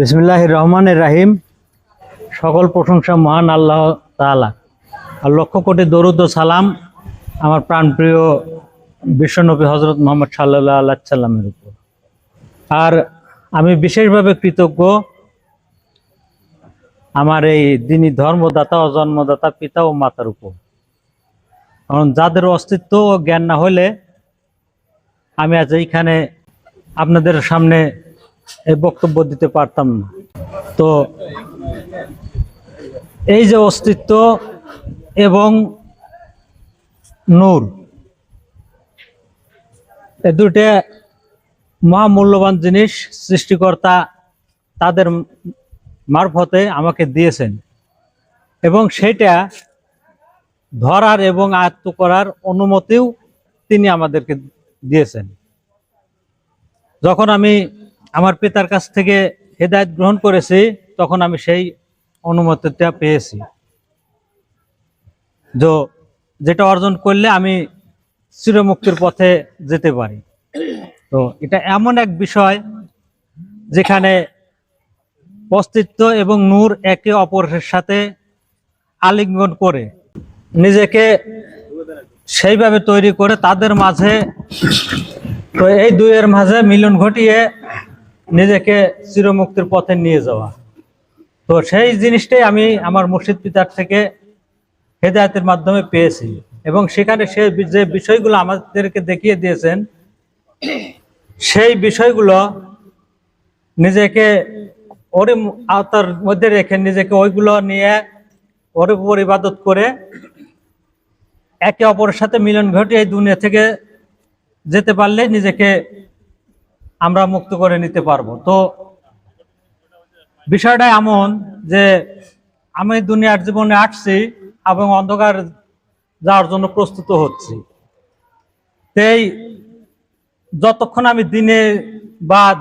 বিসমিল্লাহির রহমানির রহিম। সকল প্রশংসা মহান আল্লাহ তাআলা, আর লক্ষ কোটি দরুদ ও সালাম আমার প্রাণপ্রিয় বিশ্বনবী হযরত মুহাম্মদ সাল্লাল্লাহু আলাইহি সাল্লামের উপর। আর আমি বিশেষভাবে কৃতজ্ঞ আমার এই দ্বীনি ধর্মদাতা ও জন্মদাতা পিতা ও মাতার উপর, কারণ যাদের অস্তিত্ব ও জ্ঞান না হলে আমি আজ এইখানে আপনাদের সামনে এই বক্তব্য দিতে পারতাম না। তো এই যে অস্তিত্ব এবং নূর, এই দুইটা মহামূল্যবান জিনিস সৃষ্টিকর্তা তাদের মারফতে আমাকে দিয়েছেন, এবং সেটা ধরার এবং আয়ত্ত করার অনুমতিও তিনি আমাদেরকে দিয়েছেন। যখন আমি আমার পিতার কাছ থেকে হেদায়েত গ্রহণ করেছি, তখন আমি সেই অনুমতিটা পেয়েছি, যেটা অর্জন করলে আমি চিরমুক্তির পথে যেতে পারি। তো এটা এমন এক বিষয় যেখানে অস্তিত্ব এবং নূর একে অপরের সাথে আলিঙ্গন করে নিজেকে সেইভাবে তৈরি করে তাদের মাঝে, তো এই দুইয়ের মাঝে মিলন ঘটিয়ে নিজেকে চিরমুক্তির পথে নিয়ে যাওয়া। তো সেই জিনিসটাই আমি আমার মুর্শিদ পিতার থেকে হেদায়েতের মাধ্যমে পেয়েছি, এবং সেখানে সে যে বিষয়গুলো আমাদেরকে দেখিয়ে দিয়েছেন, সেই বিষয়গুলো নিজেকে ওর আওতার মধ্যে রেখে নিজেকে ওইগুলো নিয়ে ওর উপর ইবাদত করে একে অপরের সাথে মিলন ঘটিয়ে এই দুনিয়া থেকে যেতে পারলে নিজেকে আমরা মুক্ত করে নিতে পারবো। তো বিষয়টা এমন যে আমি দুনিয়ার জীবনে আসছি এবং অন্ধকার যাওয়ার জন্য প্রস্তুত হচ্ছি। তাই যতক্ষণ আমি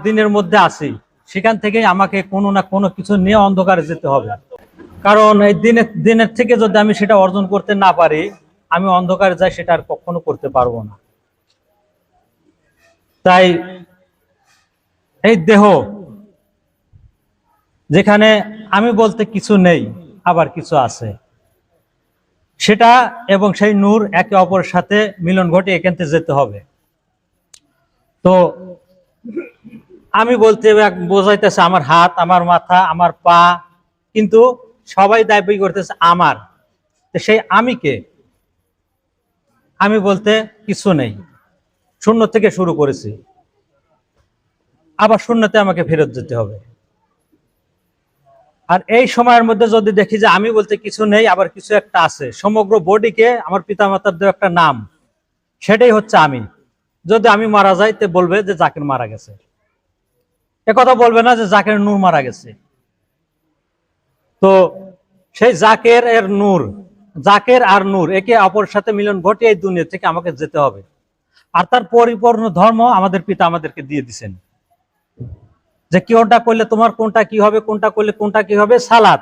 দিনের মধ্যে আছি, সেখান থেকে আমাকে কোনো না কোনো কিছু নিয়ে অন্ধকারে যেতে হবে, কারণ এই দিনের থেকে যদি আমি সেটা অর্জন করতে না পারি, আমি অন্ধকারে যাই সেটা আর কখনো করতে পারবো না। তাই এই দেহ, যেখানে আমি বলতে কিছু নেই আবার কিছু আছে, সেটা এবং সেই নূর একে অপরের সাথে মিলন ঘটে এখান থেকে যেতে হবে। তো আমি বলতে বোঝাইতেছে আমার হাত, আমার মাথা, আমার পা, কিন্তু সবাই দাবি করতেছে আমার। সেই আমি কে? আমি বলতে কিছু নেই, শূন্য থেকে শুরু করেছি, আবার শূন্যতে আমাকে ফেরত যেতে হবে। আর এই সময়ের মধ্যে যদি দেখি যে আমি বলতে কিছু নেই, আবার কিছু একটা আছে, সমগ্র বডিকে আমার পিতামাতার দেওয়া একটা নাম, সেটাই হচ্ছে আমি। যদি আমি মারা যাই, তে বলবে যে জাকির মারা গেছে, একথা বলবে না যে জাকির নূর মারা গেছে। তো সেই জাকের আর নূর একে অপরের সাথে মিলন ঘটে এই দুনিয়া থেকে আমাকে যেতে হবে। আর তার পরিপূর্ণ ধর্ম আমাদের পিতা আমাদেরকে দিয়ে দিচ্ছেন, যে কোনটা করলে তোমার কোনটা কি হবে, কোনটা করলে কোনটা কি হবে। সালাত,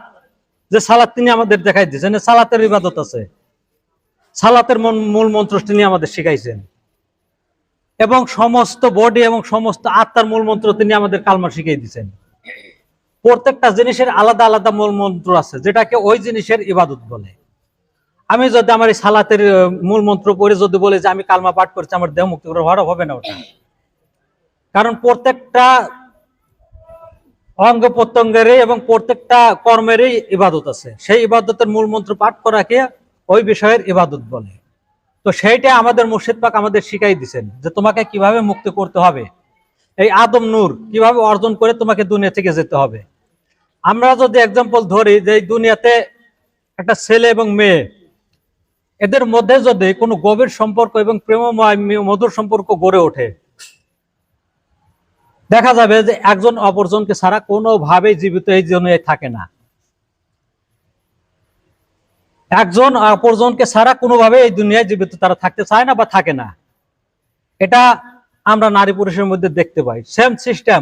যে সালাত তিনি আমাদের দেখাই দিয়েছেন, সালাতের ইবাদত আছে, সালাতের মূল মন্ত্র তিনি আমাদের শিখাইছেন, এবং সমস্ত বডি এবং সমস্ত আত্মার মূল মন্ত্র তিনি আমাদের কালমা শিখিয়ে দিয়েছেন। প্রত্যেকটা জিনিসের আলাদা আলাদা মূল মন্ত্র আছে, যেটাকে ওই জিনিসের ইবাদত বলে। আমি যদি আমার এই সালাতের মূল মন্ত্র পড়ে যদি বলে যে আমি কালমা পাঠ করছি, আমার দেহ মুক্তি করে হওয়া হবে না ওটা, কারণ প্রত্যেকটা অঙ্গ প্রত্যঙ্গেরই এবং প্রত্যেকটা কর্মেরই ইবাদত আছে। সেই ইবাদতের মূল মন্ত্র পাঠ করাকে ওই বিষয়ের ইবাদত বলে। তো সেইটা আমাদের মুর্শিদ পাক আমাদের শিখাই দিচ্ছেন, যে তোমাকে কিভাবে মুক্তি করতে হবে, এই আদম নূর কিভাবে অর্জন করে তোমাকে দুনিয়া থেকে যেতে হবে। আমরা যদি এক্সাম্পল ধরি যে এই দুনিয়াতে একটা ছেলে এবং মেয়ে, এদের মধ্যে যদি কোনো গভীর সম্পর্ক এবং প্রেমময় মধুর সম্পর্ক গড়ে ওঠে, দেখা যাবে যে একজন অপরজনকে ছাড়া কোনোভাবেই জীবিত এই দুনিয়ায় থাকে না। একজন অপরজনকে ছাড়া কোনোভাবে এই দুনিয়ায় জীবিত তারা থাকতে চায় না বা থাকে না। এটা আমরা নারী পুরুষের মধ্যে দেখতে পাই। সেম সিস্টেম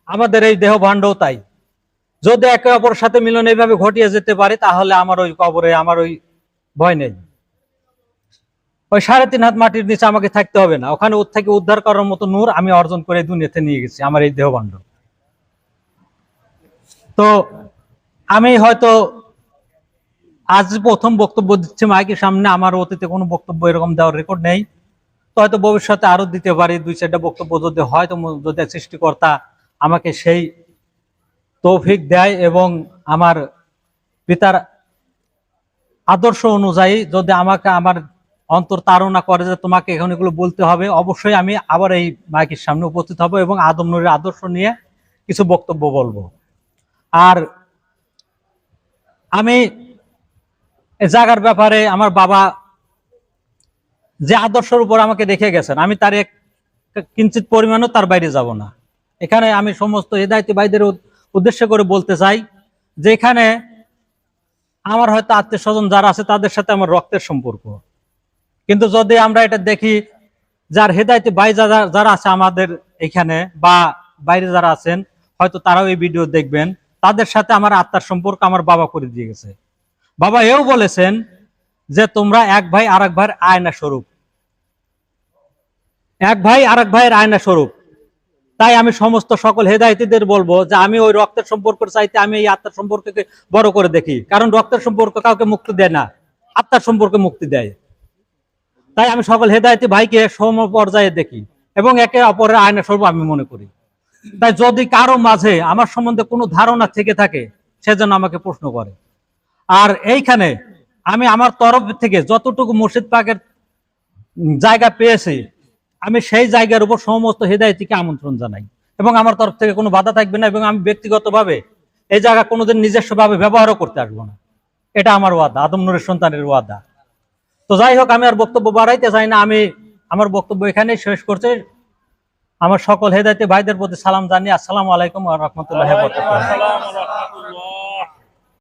আমাদের এই দেহ ভাণ্ডও তাই। যদি একে অপরের সাথে মিলন এইভাবে ঘটিয়ে যেতে পারে, তাহলে আমার ওই কবরে আমার ওই ভয় নেই। ওই 3.5 হাত মাটির নিচে আমাকে থাকতে হবে না, ওখানে ওর থেকে উদ্ধার করার মতো নূর আমি অর্জন করে দুনিয়াতে নিয়ে গেছি, আমার এই দেহ ভাণ্ড। তো আমি হয়তো আজ প্রথম বক্তব্য দিচ্ছি মাইকের সামনে, আমার অতীতে কোনো বক্তব্য এরকম দেওয়ার রেকর্ড নেই। তো হয়তো ভবিষ্যতে আরো দিতে পারি 2-4টা বক্তব্য, যদি হয়তো যদি সৃষ্টিকর্তা আমাকে সেই তৌফিক দেয় এবং আমার পিতার আদর্শ অনুযায়ী যদি আমাকে আমার অন্তর তাড়না করে যে তোমাকে এখন এগুলো বলতে হবে, অবশ্যই আমি আবার এই মাইকের সামনে উপস্থিত হব এবং আদম নূরের আদর্শ নিয়ে কিছু বক্তব্য বলবো। আর আমি এই জায়গার ব্যাপারে আমার বাবা যে আদর্শের উপর আমাকে রেখে গেছেন, আমি তার এক কিঞ্চিত পরিমাণও তার বাইরে যাব না। এখানে আমি সমস্ত হেদায়েতি ভাইদের উদ্দেশ্য করে বলতে চাই যে এখানে আমার হয়তো আত্মীয় স্বজন যারা আছে তাদের সাথে আমার রক্তের সম্পর্ক, কিন্তু যদি আমরা এটা দেখি যার হেদায়েতি ভাই যারা আছে আমাদের এখানে বা বাইরে যারা আছেন, হয়তো তারাও এই ভিডিও দেখবেন, তাদের সাথে আমার আত্মার সম্পর্ক আমার বাবা করে দিয়ে গেছে। বাবা এও বলেছেন যে তোমরা এক ভাই আর এক ভাইয়ের আয়না স্বরূপ, এক ভাই আর এক ভাইয়ের আয়না স্বরূপ। তাই আমি সমস্ত সকল হেদায়েতীদের বলবো যে আমি ওই রক্তের সম্পর্ক চাইতে আমি এই আত্মার সম্পর্ককে বড় করে দেখি, কারণ রক্তের সম্পর্ক কাউকে মুক্তি দেয় না, আত্মার সম্পর্কে মুক্তি দেয়। তাই আমি সকল হেদায়েতি ভাইকে সম পর্যায়ে দেখি এবং একে অপরের আয়না স্বরূপ আমি মনে করি। তাই যদি কারো মাঝে আমার সম্বন্ধে কোনো ধারণা থেকে থাকে সেজন্য আমাকে প্রশ্ন করে। আর এইখানে আমি আমার তরফ থেকে যতটুকু মুর্শিদ পাকের জায়গা পেয়েছি, আমি সেই জায়গার উপর সমস্ত হেদায়েতীকে আমন্ত্রণ জানাই এবং আমার তরফ থেকে কোনো বাধা থাকবে না, এবং আমি ব্যক্তিগতভাবে এই জায়গা কোনোদিন নিজস্বভাবে ব্যবহারও করতে আসবো না। এটা আমার ওয়াদা, আদম নূরের সন্তানের ওয়াদা। তো যাই হোক, আমি আর বক্তব্য বাড়াইতে চাই না, আমি আমার বক্তব্য এখানেই শেষ করছি। আমার সকল হেদায়েতি ভাইদের প্রতি সালাম জানিয়ে আসসালামু আলাইকুম ওয়া রাহমাতুল্লাহি ওয়া বারাকাতুহু।